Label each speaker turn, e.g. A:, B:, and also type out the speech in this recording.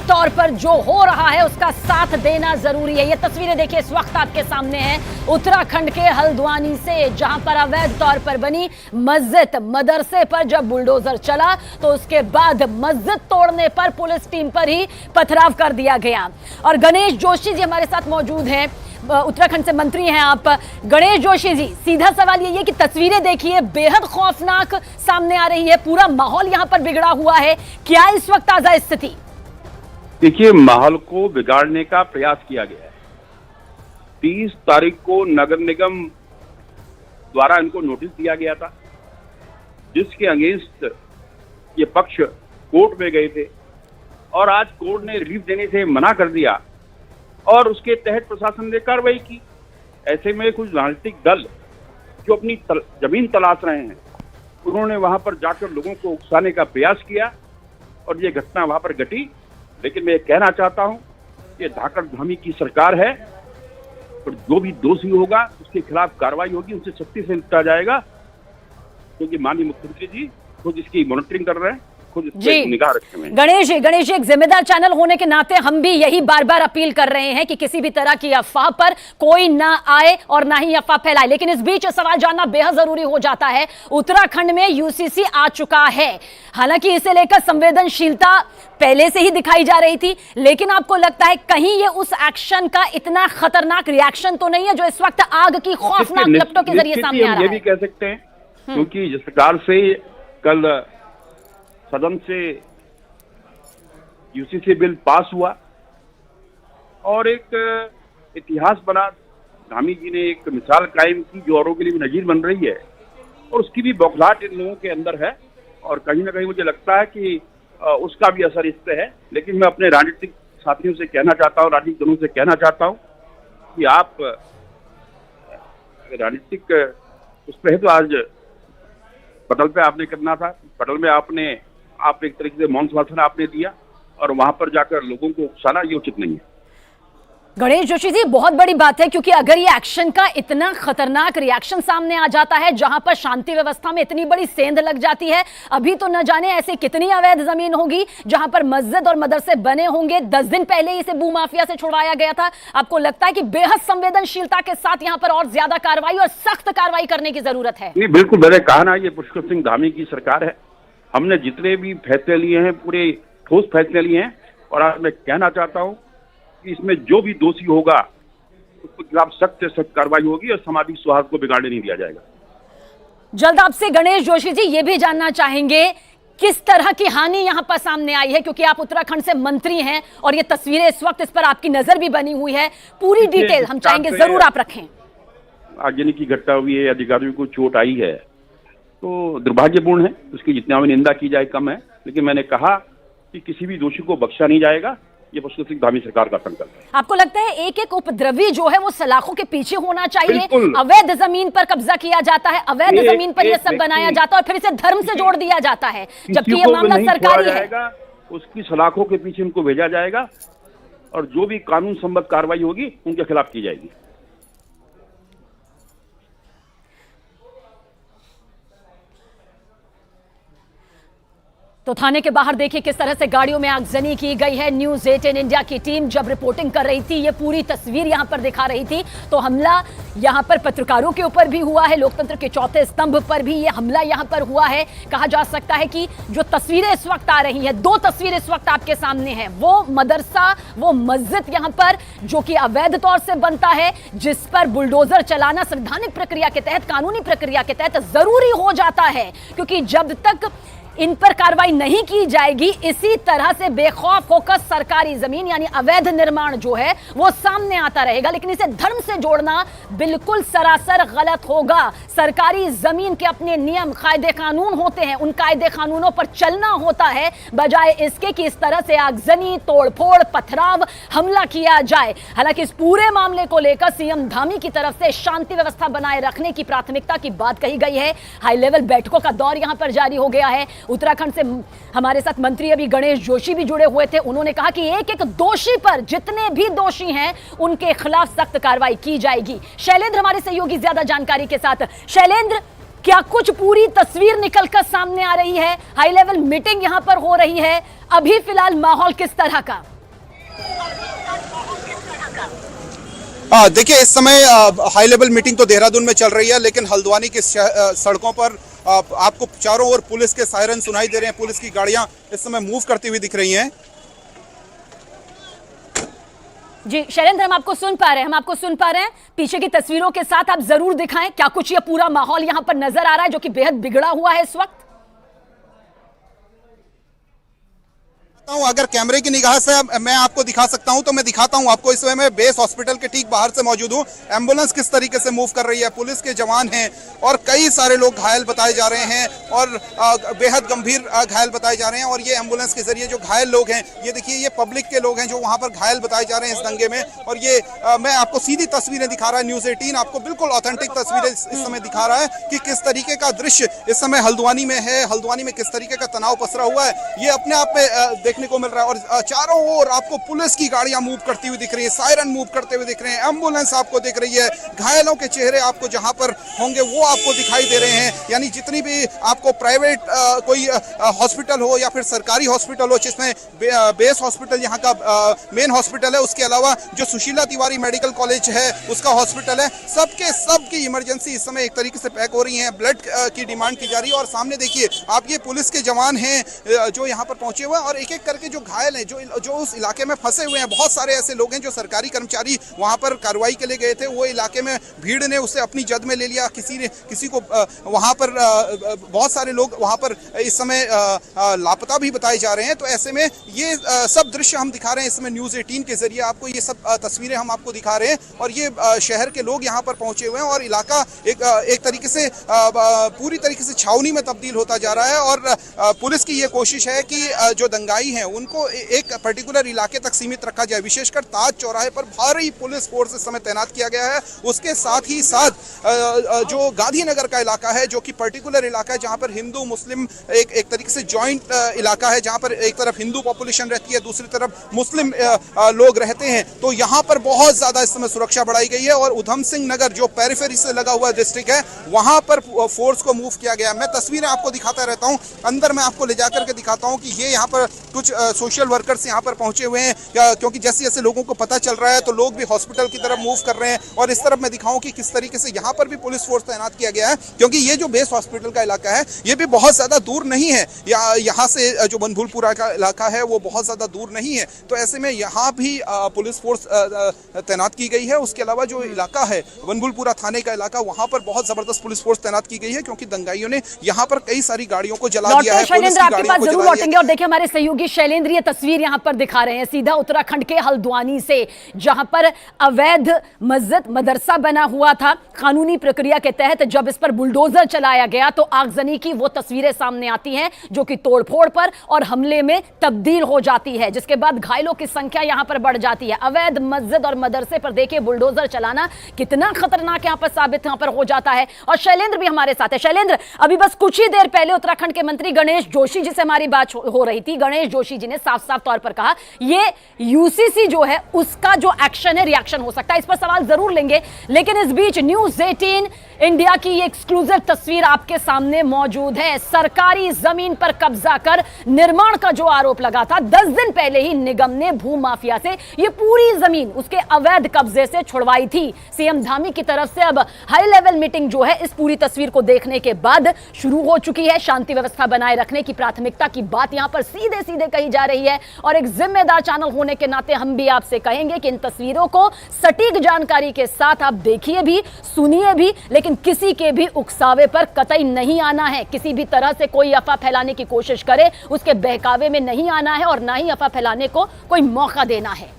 A: तौर पर जो हो रहा है उसका साथ देना जरूरी है। ये तस्वीरें देखिए इस वक्त आपके सामने हैं उत्तराखंड के हल्द्वानी से, जहां पर अवैध तौर पर बनी मस्जिद मदरसे पर जब बुलडोजर चला तो उसके बाद मस्जिद तोड़ने पर पुलिस टीम पर ही पथराव कर दिया गया। और गणेश जोशी जी हमारे साथ मौजूद हैं, उत्तराखंड से मंत्री हैं आप। गणेश जोशी जी, सीधा सवाल ये कि तस्वीरें देखिए बेहद खौफनाक सामने आ रही है, पूरा माहौल यहां पर बिगड़ा हुआ है, क्या इस वक्त ताजा स्थिति?
B: देखिए, माहौल को बिगाड़ने का प्रयास किया गया है। 30 तारीख को नगर निगम द्वारा इनको नोटिस दिया गया था, जिसके अगेंस्ट ये पक्ष कोर्ट में गए थे और आज कोर्ट ने रिलीफ देने से मना कर दिया और उसके तहत प्रशासन ने कार्रवाई की। ऐसे में कुछ राजनीतिक दल जो अपनी जमीन तलाश रहे हैं, उन्होंने वहां पर जाकर लोगों को उकसाने का प्रयास किया और ये घटना वहां पर घटी। लेकिन मैं कहना चाहता हूं कि धाकड़ धामी की सरकार है और जो भी दोषी होगा उसके खिलाफ कार्रवाई होगी, उनसे सख्ती से निपटा जाएगा, क्योंकि माननीय मुख्यमंत्री जी खुद इसकी मॉनिटरिंग कर रहे हैं,
A: जी
B: निगाह रखे हुए।
A: गणेश जी एक जिम्मेदार चैनल होने के नाते हम भी यही बार बार अपील कर रहे हैं कि किसी भी तरह की अफवाह पर कोई ना आए और ना ही अफवाह फैलाए। लेकिन इस बीच सवाल जानना बेहद जरूरी हो जाता है, उत्तराखंड में यूसीसी आ चुका है, हालांकि इसे लेकर संवेदनशीलता पहले से ही दिखाई जा रही थी, लेकिन आपको लगता है कहीं ये उस एक्शन का इतना खतरनाक रिएक्शन तो नहीं है जो इस वक्त आग की खौफनाक लपटों के जरिए सामने आ रहा है?
B: ये भी कह सकते हैं, क्योंकि जिस प्रकार से कल सदन से यूसीसी बिल पास हुआ और एक इतिहास बना, धामी जी ने एक मिसाल कायम की जो औरों के लिए भी नजीर बन रही है, और उसकी भी बौखलाहट इन लोगों के अंदर है और कहीं ना कहीं मुझे लगता है कि उसका भी असर इस पे है। लेकिन मैं अपने राजनीतिक साथियों से कहना चाहता हूँ, राजनीतिक दलों से कहना चाहता हूँ कि आप राजनीतिक उस पर है तो आज पटल पे आपने करना था, पटल में आप एक तरीके से मौन समर्थन आपने दिया और वहां पर जाकर लोगों को उकसाना ये उचित नहीं है।
A: गणेश जोशी जी, बहुत बड़ी बात है, क्योंकि अगर ये एक्शन का इतना खतरनाक रिएक्शन सामने आ जाता है जहां पर शांति व्यवस्था में इतनी बड़ी सेंध लग जाती है, अभी तो न जाने ऐसी कितनी अवैध जमीन होगी जहां पर मस्जिद और मदरसे बने होंगे। 10 दिन पहले इसे भूमाफिया से छुड़वाया गया था। आपको लगता है कि बेहद संवेदनशीलता के साथ यहां पर और ज्यादा कार्रवाई और सख्त कार्रवाई करने की जरूरत है?
B: नहीं, बिल्कुल, मैंने कहा ना, ये पुष्कर सिंह धामी की सरकार है। हमने जितने भी फैसले लिए हैं पूरे ठोस फैसले लिए हैं और आज मैं कहना चाहता हूं कि इसमें जो भी दोषी होगा उसके खिलाफ सख्त से सख्त कार्रवाई होगी और सामाजिक सौहार्द को बिगाड़ने नहीं दिया जाएगा।
A: जल्द आपसे गणेश जोशी जी ये भी जानना चाहेंगे किस तरह की हानि यहां पर सामने आई है, क्योंकि आप उत्तराखंड से मंत्री हैं और ये तस्वीरें इस वक्त इस पर आपकी नजर भी बनी हुई है, पूरी डिटेल हम चाहेंगे जरूर आप रखें।
B: आगजनी की घटना हुई है, अधिकारियों को चोट आई है तो दुर्भाग्यपूर्ण है, उसकी जितना भी निंदा की जाए कम है। लेकिन मैंने कहा कि किसी भी दोषी को बख्शा नहीं जाएगा, ये पुष्कर सिंह धामी सरकार का संकल्प है।
A: आपको लगता है एक एक उपद्रवी जो है वो सलाखों के पीछे होना चाहिए? अवैध जमीन पर कब्जा किया जाता है, अवैध जमीन पर यह सब बनाया जाता है और फिर इसे धर्म से जोड़ दिया जाता है, जबकि ये मामला सरकारी है।
B: उसकी सलाखों के पीछे उनको भेजा जाएगा और जो भी कानून सम्मत कार्रवाई होगी उनके खिलाफ की जाएगी।
A: तो थाने के बाहर देखिए किस तरह से गाड़ियों में आगजनी की गई है। न्यूज़ 18 इंडिया की टीम जब रिपोर्टिंग कर रही थी, ये पूरी तस्वीर यहां पर दिखा रही थी, तो हमला यहां पर पत्रकारों के ऊपर भी हुआ है, लोकतंत्र के चौथे स्तंभ पर भी ये हमला यहां पर हुआ है। कहा जा सकता है कि जो तस्वीरें इस वक्त आ रही हैं, 2 तस्वीरें इस वक्त आपके सामने हैं, वो मदरसा, वो मस्जिद यहां पर जो कि अवैध तौर से बनता है, जिस पर बुलडोजर चलाना संवैधानिक प्रक्रिया के तहत, कानूनी प्रक्रिया के तहत जरूरी हो जाता है, क्योंकि जब तक इन पर कार्रवाई नहीं की जाएगी, इसी तरह से बेखौफ होकर सरकारी जमीन यानी अवैध निर्माण जो है वो सामने आता रहेगा। लेकिन इसे धर्म से जोड़ना बिल्कुल सरासर गलत होगा। सरकारी जमीन के अपने नियम, कायदे कानून होते हैं, उन कायदे कानूनों पर चलना होता है, बजाय इसके कि इस तरह से आगजनी, तोड़फोड़, पथराव, हमला किया जाए। हालांकि इस पूरे मामले को लेकर सीएम धामी की तरफ से शांति व्यवस्था बनाए रखने की प्राथमिकता की बात कही गई है। हाई लेवल बैठकों का दौर यहां पर जारी हो गया है। उत्तराखंड से हमारे साथ मंत्री अभी गणेश जोशी भी जुड़े हुए थे, उन्होंने कहा कि एक एक दोषी पर, जितने भी दोषी हैं उनके खिलाफ सख्त कार्रवाई की जाएगी। शैलेंद्र हमारे सहयोगी ज्यादा जानकारी के साथ। शैलेंद्र, क्या कुछ पूरी तस्वीर निकलकर सामने आ रही है? हाई लेवल मीटिंग यहां पर हो रही है, अभी फिलहाल माहौल किस तरह का?
C: देखिए, इस समय हाई लेवल मीटिंग तो देहरादून में चल रही है, लेकिन हल्द्वानी की सड़कों पर आपको चारों ओर पुलिस के सायरन सुनाई दे रहे हैं। पुलिस की गाड़ियां इस समय मूव करती हुई दिख रही हैं।
A: जी शैलेंद्र, हम आपको सुन पा रहे हैं। पीछे की तस्वीरों के साथ आप जरूर दिखाएं क्या कुछ ये पूरा माहौल यहां पर नजर आ रहा है, जो कि बेहद बिगड़ा हुआ है इस वक्त।
C: अगर कैमरे की निगाह से मैं आपको दिखा सकता हूं तो मैं दिखाता हूं आपको। इस समय मैं बेस हॉस्पिटल के ठीक बाहर से मौजूद हूं। एम्बुलेंस किस तरीके से मूव कर रही है, पुलिस के जवान हैं और कई सारे लोग घायल बताए जा रहे हैं और बेहद गंभीर घायल बताए जा रहे हैं। और ये एम्बुलेंस के जरिए जो घायल लोग हैं, ये देखिए, ये पब्लिक के लोग हैं जो वहां पर घायल बताए जा रहे हैं इस दंगे में। और ये मैं आपको सीधी तस्वीरें दिखा रहा है, न्यूज़ 18 आपको बिल्कुल ऑथेंटिक तस्वीरें इस समय दिखा रहा है कि किस तरीके का दृश्य इस समय हल्द्वानी में है। हल्द्वानी में किस तरीके का तनाव पसरा हुआ है, ये अपने आप में देखने को मिल रहा है। और चारों ओर आपको पुलिस की गाड़ियां मूव करती हुई दिख रही है, सायरन मूव करते हुए दिख रहे हैं, एम्बुलेंस आपको दिख रही है, घायलों के चेहरे आपको जहां पर होंगे वो आपको दिखाई दे रहे हैं। यानी जितनी भी आपको प्राइवेट कोई हॉस्पिटल हो या फिर सरकारी हॉस्पिटल हो, जिसमें बेस हॉस्पिटल यहाँ का मेन हॉस्पिटल है, उसके अलावा जो सुशीला तिवारी मेडिकल कॉलेज है उसका हॉस्पिटल है, सब की इमरजेंसी इस समय एक तरीके से पैक हो रही है। ब्लड की डिमांड की जा रही है। और सामने देखिए आप, ये पुलिस के जवान हैं जो यहाँ पर पहुंचे हुए हैं और एक एक करके जो घायल हैं, जो उस इलाके में फंसे हुए हैं, बहुत सारे ऐसे लोग हैं जो सरकारी कर्मचारी वहां पर कार्रवाई के लिए गए थे, वो इलाके में भीड़ ने उसे अपनी जद में ले लिया। किसी को वहां पर बहुत सारे लोग वहां पर इस समय लापता भी बताए जा रहे हैं। तो ऐसे में ये सब दृश्य हम दिखा रहे हैं इसमें न्यूज़ 18 के जरिए आपको। ये सब तस्वीरें हम आपको दिखा रहे हैं और ये शहर के लोग यहाँ पर पहुंचे हुए हैं और इलाका एक तरीके से पूरी तरीके से छावनी में तब्दील होता जा रहा है। और पुलिस की ये कोशिश है कि जो दंगाई हैं उनको एक पर्टिकुलर इलाके तक सीमित रखा जाए। विशेषकर ताज चौराहे पर भारी पुलिस फोर्स इस समय तैनात किया गया है। उसके साथ ही साथ जो गांधीनगर का इलाका है, जो कि पर्टिकुलर इलाका है जहां पर हिंदू मुस्लिम एक तरीके से जॉइंट इलाका है, जहां पर एक तरफ हिंदू पॉपुलेशन रहती है, दूसरी तरफ मुस्लिम लोग रहते हैं, तो यहां पर बहुत ज्यादा इस समय सुरक्षा बढ़ाई गई है। और उधम सिंह नगर जो पेरिफेरी से लगा हुआ डिस्ट्रिक्ट है, वहां पर फोर्स को मूव किया गया। मैं तस्वीरें आपको दिखाता रहता हूं, अंदर मैं आपको ले जाकर के दिखाता हूं कि ये यहाँ पर कुछ सोशल वर्कर्स यहाँ पर पहुंचे हुए हैं, क्योंकि जैसे जैसे लोगों को पता चल रहा है तो लोग भी हॉस्पिटल की तरफ मूव कर रहे हैं। और इस तरफ मैं दिखाऊं कि किस तरीके से यहाँ पर भी पुलिस फोर्स तैनात किया गया है, क्योंकि ये जो बेस हॉस्पिटल का इलाका है ये भी बहुत ज्यादा दूर नहीं है। यहाँ से जो बनभूलपुरा का इलाका है वो बहुत ज्यादा दूर नहीं है। तो ऐसे में यहाँ भी पुलिस फोर्स तैनात की गई है। उसके अलावा जो इलाका है बनभूलपुरा थाने का इलाका, वहाँ पर बहुत जबरदस्त पुलिस फोर्स तैनात की गई है, क्योंकि दंगाइयों ने यहाँ पर कई सारी गाड़ियों को जला दिया है।
A: शैलेंद्र, आपके पास जरूर लौटेंगे। और देखिए, हमारे सहयोगी शैलेंद्र ये तस्वीर यहाँ पर दिखा रहे हैं सीधा उत्तराखंड के हल्द्वानी से, जहां पर अवैध मस्जिद मदरसा बना हुआ था। कानूनी प्रक्रिया के तहत जब इस पर बुलडोजर चलाया गया तो आगजनी की वो तस्वीरें सामने आती हैं, जो कि तोड़फोड़ पर और हमले में तब्दील हो जाती है, जिसके बाद घायलों की संख्या यहां पर बढ़ जाती है। अवैध मस्जिद और मदरसे पर देखिए बुलडोजर चलाना कितना खतरनाक यहां पर साबित यहां पर हो जाता है। और शैलेंद्र भी हमारे साथ है। शैलेंद्र, अभी बस कुछ ही देर पहले उत्तराखंड के मंत्री गणेश जोशी जी से हमारी बात हो रही थी। गणेश जोशी जी ने साफ साफ तौर पर कहा ये यूसीसी जो है उसका जो एक्शन है, रिएक्शन हो सकता है। इस पर सवाल जरूर लेंगे, लेकिन इस बीच न्यूज़ 18 इंडिया की ये एक्सक्लूसिव तस्वीर आपके सामने मौजूद है। सरकारी जमीन पर कब्जा कर निर्माण का जो आरोप लगा था, 10 दिन पहले ही निगम ने भू माफिया से ये पूरी जमीन उसके अवैध कब्जे से छुड़वाई थी। सीएम धामी की तरफ से अब हाई लेवल मीटिंग जो है इस पूरी तस्वीर को देखने के बाद शुरू हो चुकी है। शांति व्यवस्था बनाए रखने की प्राथमिकता की बात यहां पर सीधे सीधे कही जा रही है। और एक जिम्मेदार चैनल होने के नाते हम भी आपसे कहेंगे कि इन तस्वीरों को सटीक जानकारी के साथ आप देखिए भी, सुनिए भी, लेकिन किसी के भी उकसावे पर कतई नहीं आना है। किसी भी तरह से कोई अफवाह फैलाने की कोशिश करे, उसके बहकावे में नहीं आना है और ना ही अफवाह फैलाने को कोई मौका देना है।